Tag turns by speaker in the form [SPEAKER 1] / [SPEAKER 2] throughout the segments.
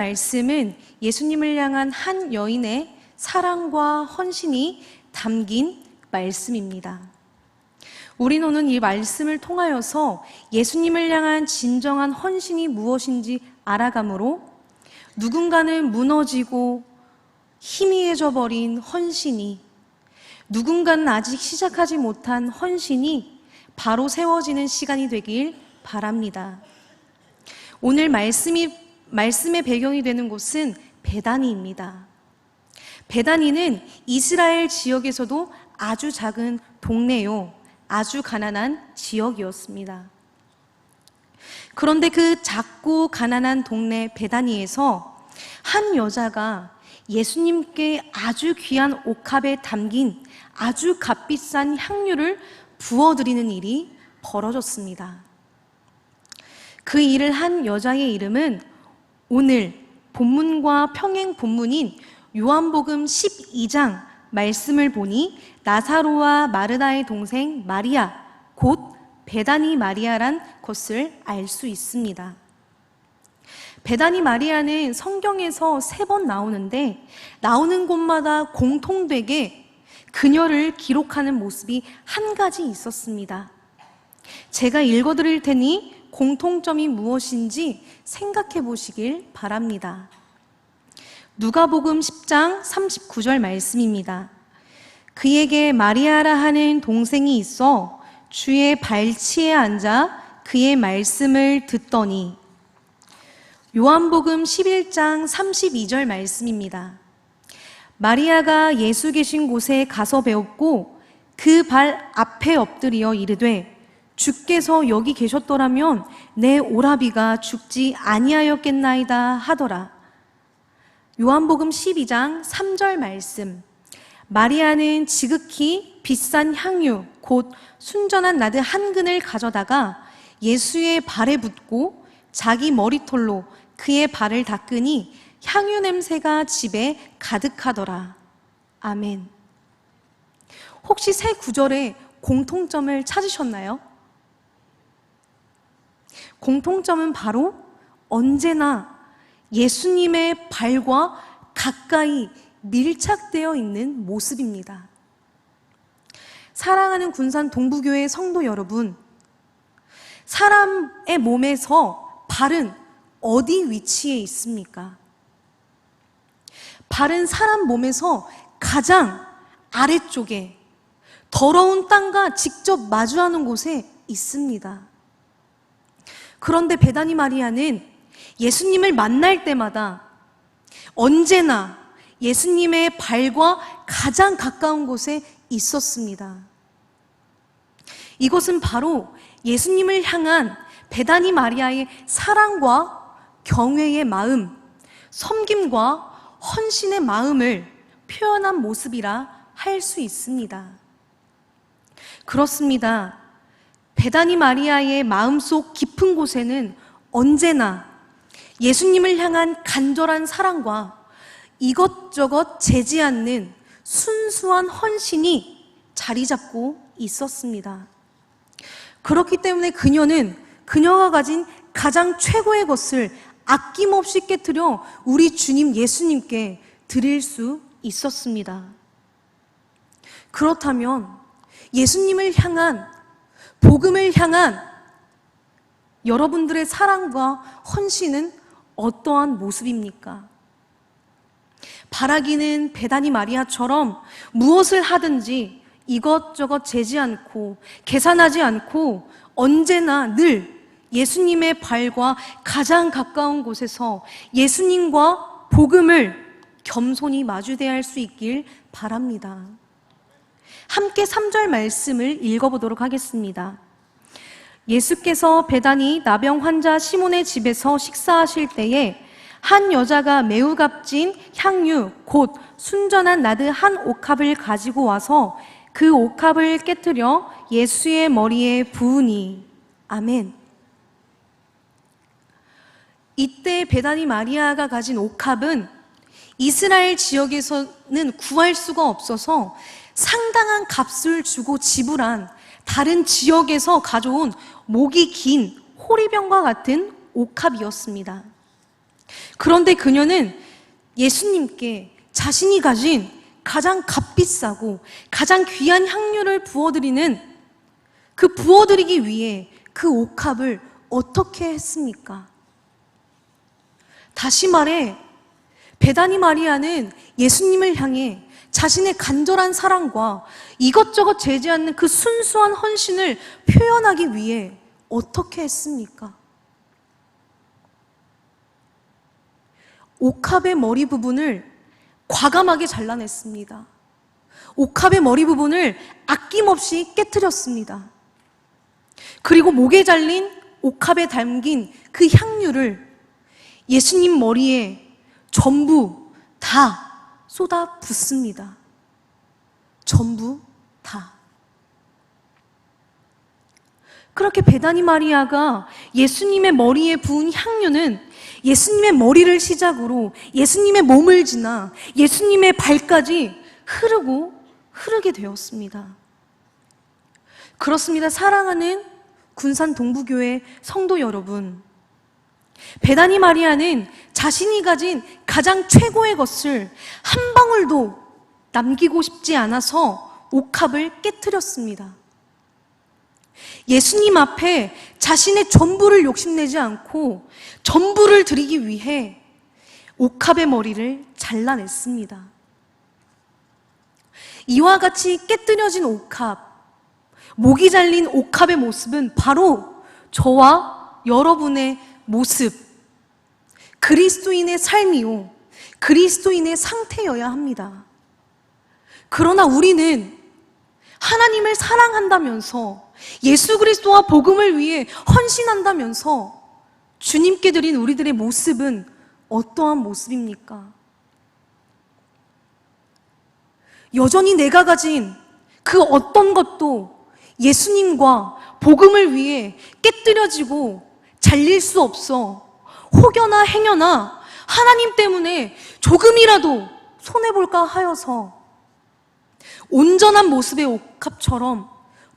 [SPEAKER 1] 말씀은 예수님을 향한 한 여인의 사랑과 헌신이 담긴 말씀입니다. 우리는 오늘 이 말씀을 통하여서 예수님을 향한 진정한 헌신이 무엇인지 알아가므로 누군가는 무너지고 희미해져 버린 헌신이, 누군가는 아직 시작하지 못한 헌신이 바로 세워지는 시간이 되길 바랍니다. 오늘 말씀의 배경이 되는 곳은 베다니입니다. 베다니는 이스라엘 지역에서도 아주 작은 동네요, 아주 가난한 지역이었습니다. 그런데 그 작고 가난한 동네 베다니에서 한 여자가 예수님께 아주 귀한 옥합에 담긴 아주 값비싼 향유를 부어드리는 일이 벌어졌습니다. 그 일을 한 여자의 이름은 오늘 본문과 평행 본문인 요한복음 12장 말씀을 보니 나사로와 마르다의 동생 마리아, 곧 베다니 마리아란 것을 알 수 있습니다. 베다니 마리아는 성경에서 3번 나오는데 나오는 곳마다 공통되게 그녀를 기록하는 모습이 한 가지 있었습니다. 제가 읽어드릴 테니 공통점이 무엇인지 생각해 보시길 바랍니다. 누가복음 10장 39절 말씀입니다. 그에게 마리아라 하는 동생이 있어 주의 발치에 앉아 그의 말씀을 듣더니. 요한복음 11장 32절 말씀입니다. 마리아가 예수 계신 곳에 가서 배웠고 그 발 앞에 엎드려 이르되 주께서 여기 계셨더라면 내 오라비가 죽지 아니하였겠나이다 하더라. 요한복음 12장 3절 말씀. 마리아는 지극히 비싼 향유 곧 순전한 나드 한 근을 가져다가 예수의 발에 붓고 자기 머리털로 그의 발을 닦으니 향유 냄새가 집에 가득하더라. 아멘. 혹시 새 구절에 공통점을 찾으셨나요? 공통점은 바로 언제나 예수님의 발과 가까이 밀착되어 있는 모습입니다. 사랑하는 군산 동부교회 성도 여러분, 사람의 몸에서 발은 어디 위치에 있습니까? 발은 사람 몸에서 가장 아래쪽에 더러운 땅과 직접 마주하는 곳에 있습니다. 그런데 베다니 마리아는 예수님을 만날 때마다 언제나 예수님의 발과 가장 가까운 곳에 있었습니다. 이것은 바로 예수님을 향한 베다니 마리아의 사랑과 경외의 마음, 섬김과 헌신의 마음을 표현한 모습이라 할 수 있습니다. 그렇습니다. 베다니 마리아의 마음속 깊은 곳에는 언제나 예수님을 향한 간절한 사랑과 이것저것 재지 않는 순수한 헌신이 자리 잡고 있었습니다. 그렇기 때문에 그녀가 가진 가장 최고의 것을 아낌없이 깨뜨려 우리 주님 예수님께 드릴 수 있었습니다. 그렇다면 예수님을 향한, 복음을 향한 여러분들의 사랑과 헌신은 어떠한 모습입니까? 바라기는 베다니 마리아처럼 무엇을 하든지 이것저것 재지 않고 계산하지 않고 언제나 늘 예수님의 발과 가장 가까운 곳에서 예수님과 복음을 겸손히 마주대할 수 있길 바랍니다. 함께 3절 말씀을 읽어보도록 하겠습니다. 예수께서 베다니 나병 환자 시몬의 집에서 식사하실 때에 한 여자가 매우 값진 향유 곧 순전한 나드 한 옥합을 가지고 와서 그 옥합을 깨뜨려 예수의 머리에 부으니. 아멘. 이때 베다니 마리아가 가진 옥합은 이스라엘 지역에서는 구할 수가 없어서 상당한 값을 주고 지불한 다른 지역에서 가져온 목이 긴 호리병과 같은 옥합이었습니다. 그런데 그녀는 예수님께 자신이 가진 가장 값비싸고 가장 귀한 향유를 부어드리기 위해 그 옥합을 어떻게 했습니까? 다시 말해, 베다니 마리아는 예수님을 향해 자신의 간절한 사랑과 이것저것 재지 않는 그 순수한 헌신을 표현하기 위해 어떻게 했습니까? 옥합의 머리 부분을 과감하게 잘라냈습니다. 옥합의 머리 부분을 아낌없이 깨트렸습니다. 그리고 목에 잘린 옥합에 담긴 그 향유를 예수님 머리에 전부 다 쏟아 붓습니다. 전부 다. 그렇게 베다니 마리아가 예수님의 머리에 부은 향유는 예수님의 머리를 시작으로 예수님의 몸을 지나 예수님의 발까지 흐르게 되었습니다. 그렇습니다. 사랑하는 군산 동부교회 성도 여러분, 베다니 마리아는 자신이 가진 가장 최고의 것을 한 방울도 남기고 싶지 않아서 옥합을 깨트렸습니다. 예수님 앞에 자신의 전부를 욕심내지 않고 전부를 드리기 위해 옥합의 머리를 잘라냈습니다. 이와 같이 깨뜨려진 옥합, 목이 잘린 옥합의 모습은 바로 저와 여러분의 모습, 그리스도인의 삶이요, 그리스도인의 상태여야 합니다. 그러나 우리는 하나님을 사랑한다면서 예수 그리스도와 복음을 위해 헌신한다면서 주님께 드린 우리들의 모습은 어떠한 모습입니까? 여전히 내가 가진 그 어떤 것도 예수님과 복음을 위해 깨뜨려지고 잘릴 수 없어 혹여나 행여나 하나님 때문에 조금이라도 손해볼까 하여서 온전한 모습의 옥합처럼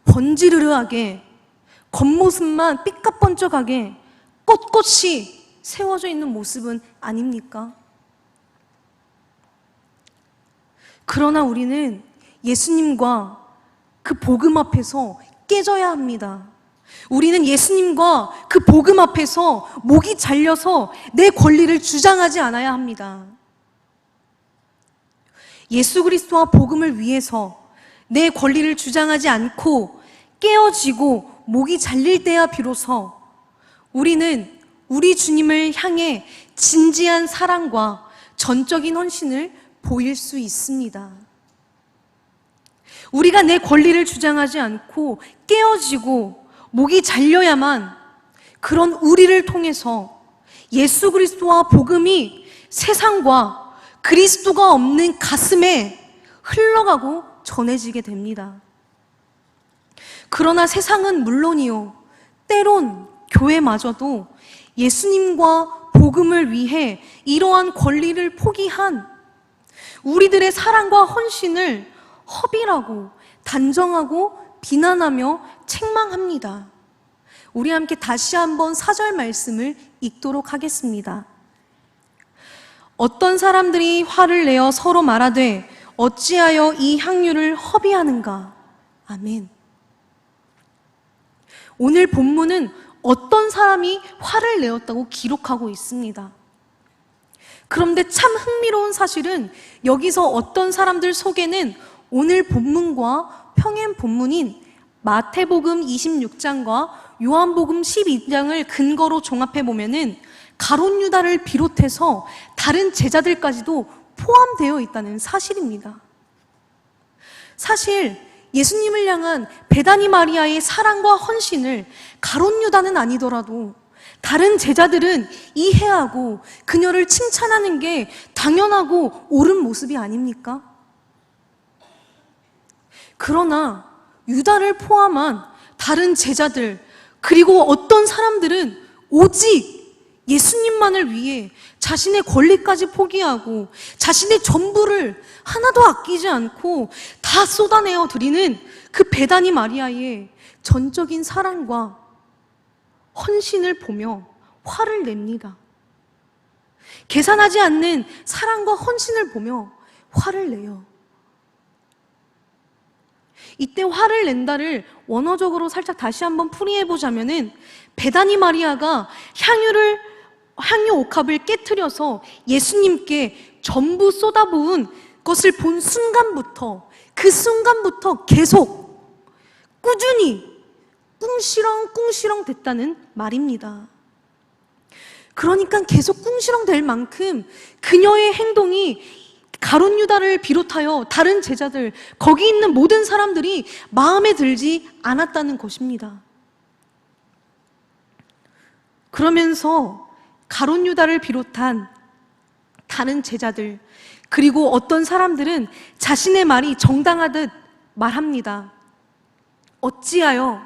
[SPEAKER 1] 번지르르하게 겉모습만 삐까뻔쩍하게 꼿꼿이 세워져 있는 모습은 아닙니까? 그러나 우리는 예수님과 그 복음 앞에서 깨져야 합니다. 우리는 예수님과 그 복음 앞에서 목이 잘려서 내 권리를 주장하지 않아야 합니다. 예수 그리스도와 복음을 위해서 내 권리를 주장하지 않고 깨어지고 목이 잘릴 때야 비로소 우리는 우리 주님을 향해 진지한 사랑과 전적인 헌신을 보일 수 있습니다. 우리가 내 권리를 주장하지 않고 깨어지고 목이 잘려야만 그런 우리를 통해서 예수 그리스도와 복음이 세상과 그리스도가 없는 가슴에 흘러가고 전해지게 됩니다. 그러나 세상은 물론이요, 때론 교회마저도 예수님과 복음을 위해 이러한 권리를 포기한 우리들의 사랑과 헌신을 허비라고 단정하고 비난하며 책망합니다. 우리 함께 다시 한번 4절 말씀을 읽도록 하겠습니다. 어떤 사람들이 화를 내어 서로 말하되 어찌하여 이 향유를 허비하는가? 아멘. 오늘 본문은 어떤 사람이 화를 내었다고 기록하고 있습니다. 그런데 참 흥미로운 사실은 여기서 어떤 사람들 속에는 오늘 본문과 평행 본문인 마태복음 26장과 요한복음 12장을 근거로 종합해 보면은 가룟 유다를 비롯해서 다른 제자들까지도 포함되어 있다는 사실입니다. 사실 예수님을 향한 베다니 마리아의 사랑과 헌신을 가룟 유다는 아니더라도 다른 제자들은 이해하고 그녀를 칭찬하는 게 당연하고 옳은 모습이 아닙니까? 그러나 유다를 포함한 다른 제자들, 그리고 어떤 사람들은 오직 예수님만을 위해 자신의 권리까지 포기하고 자신의 전부를 하나도 아끼지 않고 다 쏟아내어 드리는 그 베다니 마리아의 전적인 사랑과 헌신을 보며 화를 냅니다. 계산하지 않는 사랑과 헌신을 보며 화를 내요. 이때 화를 낸다를 원어적으로 살짝 다시 한번 풀이해 보자면은, 베다니 마리아가 향유 옥합을 깨트려서 예수님께 전부 쏟아부은 것을 본 순간부터, 그 순간부터 계속 꾸준히 꿍시렁 됐다는 말입니다. 그러니까 계속 꿍시렁 될 만큼 그녀의 행동이 가룟 유다를 비롯하여 다른 제자들, 거기 있는 모든 사람들이 마음에 들지 않았다는 것입니다. 그러면서 가룟 유다를 비롯한 다른 제자들, 그리고 어떤 사람들은 자신의 말이 정당하듯 말합니다. 어찌하여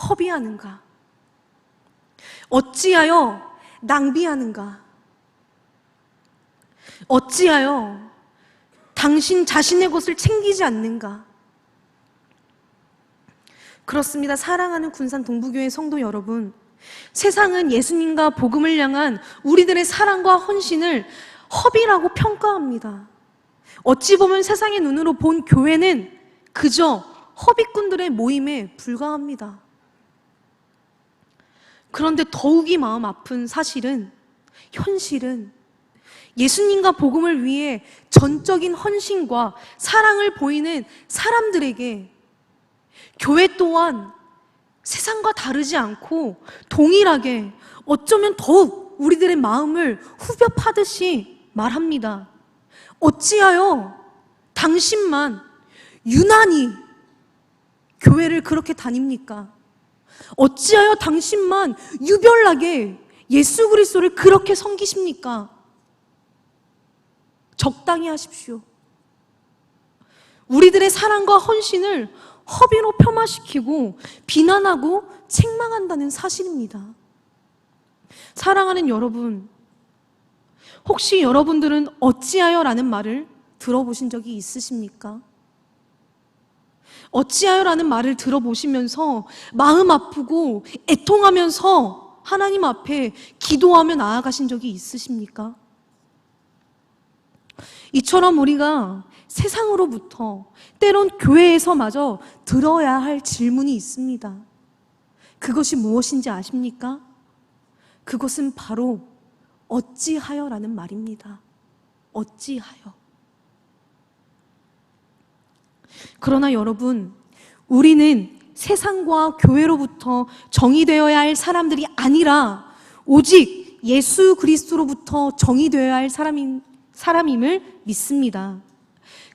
[SPEAKER 1] 허비하는가? 어찌하여 낭비하는가? 어찌하여 당신 자신의 것을 챙기지 않는가? 그렇습니다. 사랑하는 군산 동부교회 성도 여러분, 세상은 예수님과 복음을 향한 우리들의 사랑과 헌신을 허비라고 평가합니다. 어찌 보면 세상의 눈으로 본 교회는 그저 허비꾼들의 모임에 불과합니다. 그런데 더욱이 마음 아픈 사실은, 현실은 예수님과 복음을 위해 전적인 헌신과 사랑을 보이는 사람들에게 교회 또한 세상과 다르지 않고 동일하게, 어쩌면 더욱 우리들의 마음을 후벼 파듯이 말합니다. 어찌하여 당신만 유난히 교회를 그렇게 다닙니까? 어찌하여 당신만 유별나게 예수 그리스도를 그렇게 섬기십니까? 적당히 하십시오. 우리들의 사랑과 헌신을 허비로 폄하시키고 비난하고 책망한다는 사실입니다. 사랑하는 여러분, 혹시 여러분들은 어찌하여 라는 말을 들어보신 적이 있으십니까? 어찌하여 라는 말을 들어보시면서 마음 아프고 애통하면서 하나님 앞에 기도하며 나아가신 적이 있으십니까? 이처럼 우리가 세상으로부터, 때론 교회에서마저 들어야 할 질문이 있습니다. 그것이 무엇인지 아십니까? 그것은 바로 어찌하여라는 말입니다. 어찌하여. 그러나 여러분, 우리는 세상과 교회로부터 정의되어야 할 사람들이 아니라 오직 예수 그리스도로부터 정의되어야 할 사람임을 믿습니다.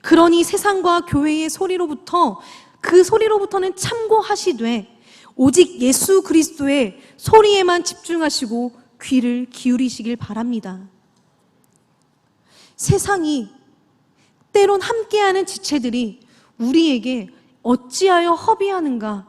[SPEAKER 1] 그러니 세상과 교회의 소리로부터, 그 소리로부터는 참고하시되 오직 예수 그리스도의 소리에만 집중하시고 귀를 기울이시길 바랍니다. 세상이, 때론 함께하는 지체들이 우리에게 어찌하여 허비하는가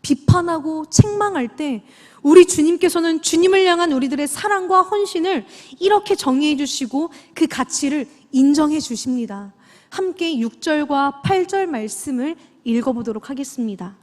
[SPEAKER 1] 비판하고 책망할 때, 우리 주님께서는 주님을 향한 우리들의 사랑과 헌신을 이렇게 정의해 주시고 그 가치를 인정해 주십니다. 함께 6절과 8절 말씀을 읽어보도록 하겠습니다.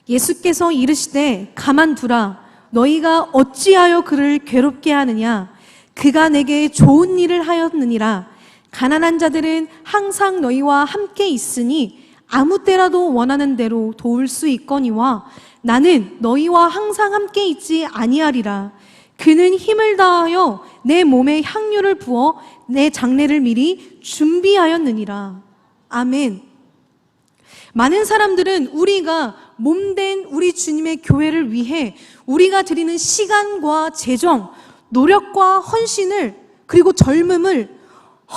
[SPEAKER 1] 예수께서 이르시되 가만두라. 너희가 어찌하여 그를 괴롭게 하느냐? 그가 내게 좋은 일을 하였느니라. 가난한 자들은 항상 너희와 함께 있으니 아무 때라도 원하는 대로 도울 수 있거니와 나는 너희와 항상 함께 있지 아니하리라. 그는 힘을 다하여 내 몸에 향유를 부어 내 장례를 미리 준비하였느니라. 아멘. 많은 사람들은 우리가 몸된 우리 주님의 교회를 위해 우리가 드리는 시간과 재정, 노력과 헌신을, 그리고 젊음을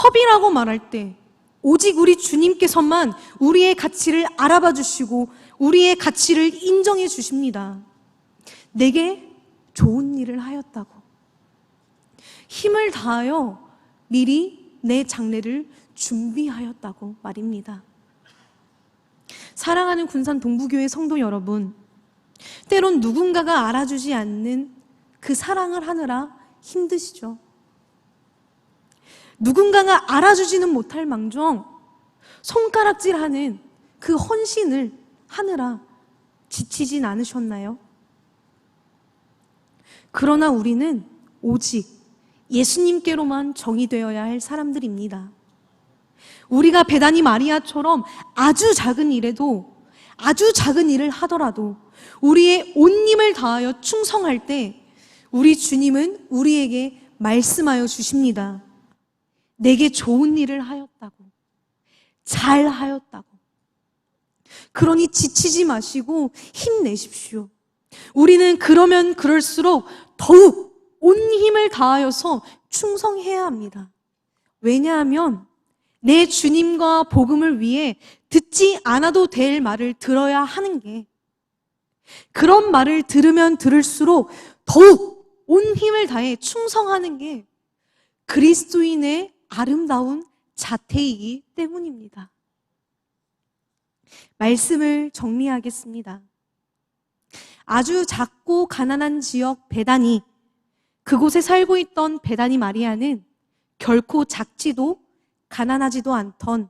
[SPEAKER 1] 허비라고 말할 때 오직 우리 주님께서만 우리의 가치를 알아봐 주시고 우리의 가치를 인정해 주십니다. 내게 좋은 일을 하였다고, 힘을 다하여 미리 내 장례를 준비하였다고 말입니다. 사랑하는 군산 동부교회 성도 여러분, 때론 누군가가 알아주지 않는 그 사랑을 하느라 힘드시죠? 누군가가 알아주지는 못할 망정 손가락질하는 그 헌신을 하느라 지치진 않으셨나요? 그러나 우리는 오직 예수님께로만 정의되어야 할 사람들입니다. 우리가 베다니 마리아처럼 아주 작은 일에도, 아주 작은 일을 하더라도 우리의 온 힘을 다하여 충성할 때 우리 주님은 우리에게 말씀하여 주십니다. 내게 좋은 일을 하였다고, 잘 하였다고. 그러니 지치지 마시고 힘내십시오. 우리는 그러면 그럴수록 더욱 온 힘을 다하여서 충성해야 합니다. 왜냐하면 내 주님과 복음을 위해 듣지 않아도 될 말을 들어야 하는 게, 그런 말을 들으면 들을수록 더욱 온 힘을 다해 충성하는 게 그리스도인의 아름다운 자태이기 때문입니다. 말씀을 정리하겠습니다. 아주 작고 가난한 지역 베다니, 그곳에 살고 있던 베다니 마리아는 결코 작지도 가난하지도 않던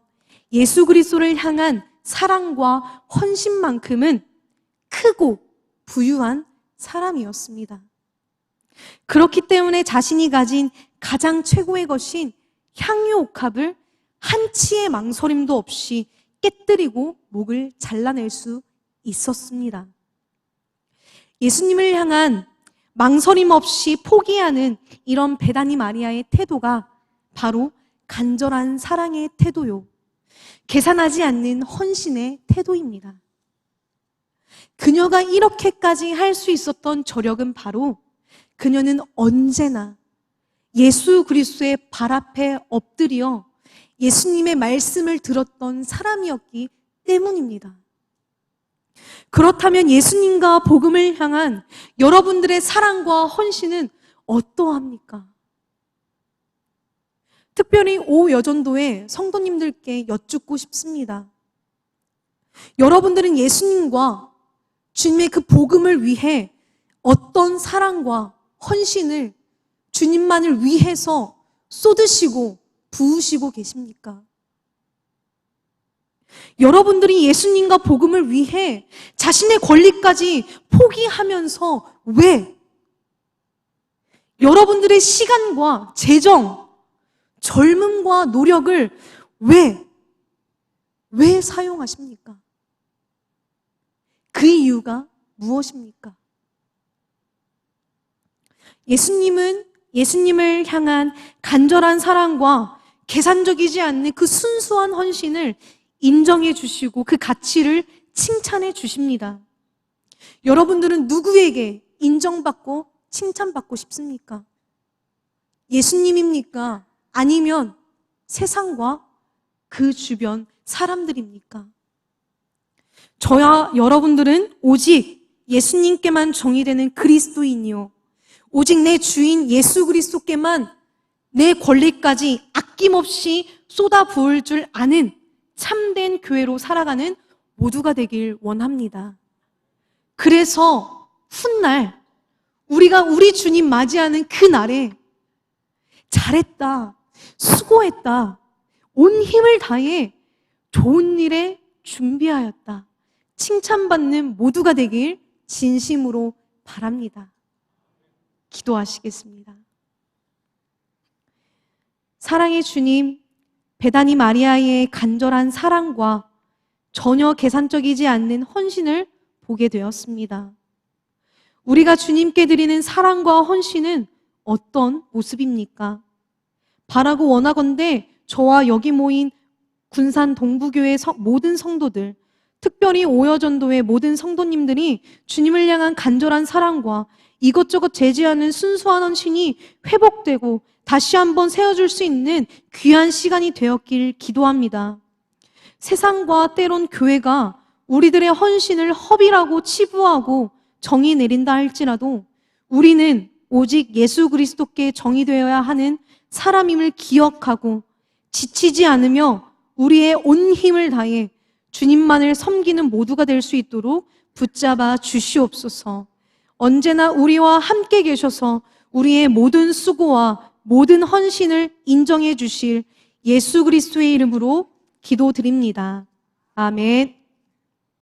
[SPEAKER 1] 예수 그리스도를 향한 사랑과 헌신만큼은 크고 부유한 사람이었습니다. 그렇기 때문에 자신이 가진 가장 최고의 것인 향유 옥합을 한치의 망설임도 없이 깨뜨리고 목을 잘라낼 수 있었습니다. 예수님을 향한 망설임 없이 포기하는 이런 베다니 마리아의 태도가 바로 간절한 사랑의 태도요, 계산하지 않는 헌신의 태도입니다. 그녀가 이렇게까지 할 수 있었던 저력은 바로 그녀는 언제나 예수 그리스도의 발 앞에 엎드려 예수님의 말씀을 들었던 사람이었기 때문입니다. 그렇다면 예수님과 복음을 향한 여러분들의 사랑과 헌신은 어떠합니까? 특별히 오여전도의 성도님들께 여쭙고 싶습니다. 여러분들은 예수님과 주님의 그 복음을 위해 어떤 사랑과 헌신을 주님만을 위해서 쏟으시고 부으시고 계십니까? 여러분들이 예수님과 복음을 위해 자신의 권리까지 포기하면서 왜? 여러분들의 시간과 재정, 젊음과 노력을 왜 사용하십니까? 그 이유가 무엇입니까? 예수님을 향한 간절한 사랑과 계산적이지 않는 그 순수한 헌신을 인정해 주시고 그 가치를 칭찬해 주십니다. 여러분들은 누구에게 인정받고 칭찬받고 싶습니까? 예수님입니까? 아니면 세상과 그 주변 사람들입니까? 저와 여러분들은 오직 예수님께만 정의되는 그리스도인이요, 오직 내 주인 예수 그리스도께만 내 권리까지 아낌없이 쏟아부을 줄 아는 참된 교회로 살아가는 모두가 되길 원합니다. 그래서 훗날 우리가 우리 주님 맞이하는 그 날에 잘했다, 수고했다, 온 힘을 다해 좋은 일에 준비하였다, 칭찬받는 모두가 되길 진심으로 바랍니다. 기도하시겠습니다. 사랑의 주님, 베다니 마리아의 간절한 사랑과 전혀 계산적이지 않는 헌신을 보게 되었습니다. 우리가 주님께 드리는 사랑과 헌신은 어떤 모습입니까? 바라고 원하건대 저와 여기 모인 군산 동부교회 모든 성도들, 특별히 오여전도의 모든 성도님들이 주님을 향한 간절한 사랑과 이것저것 제지하는 순수한 헌신이 회복되고 다시 한번 세워줄 수 있는 귀한 시간이 되었길 기도합니다. 세상과 때론 교회가 우리들의 헌신을 허비라고 치부하고 정의 내린다 할지라도 우리는 오직 예수 그리스도께 정의되어야 하는 사람임을 기억하고 지치지 않으며 우리의 온 힘을 다해 주님만을 섬기는 모두가 될 수 있도록 붙잡아 주시옵소서. 언제나 우리와 함께 계셔서 우리의 모든 수고와 모든 헌신을 인정해 주실 예수 그리스도의 이름으로 기도드립니다. 아멘.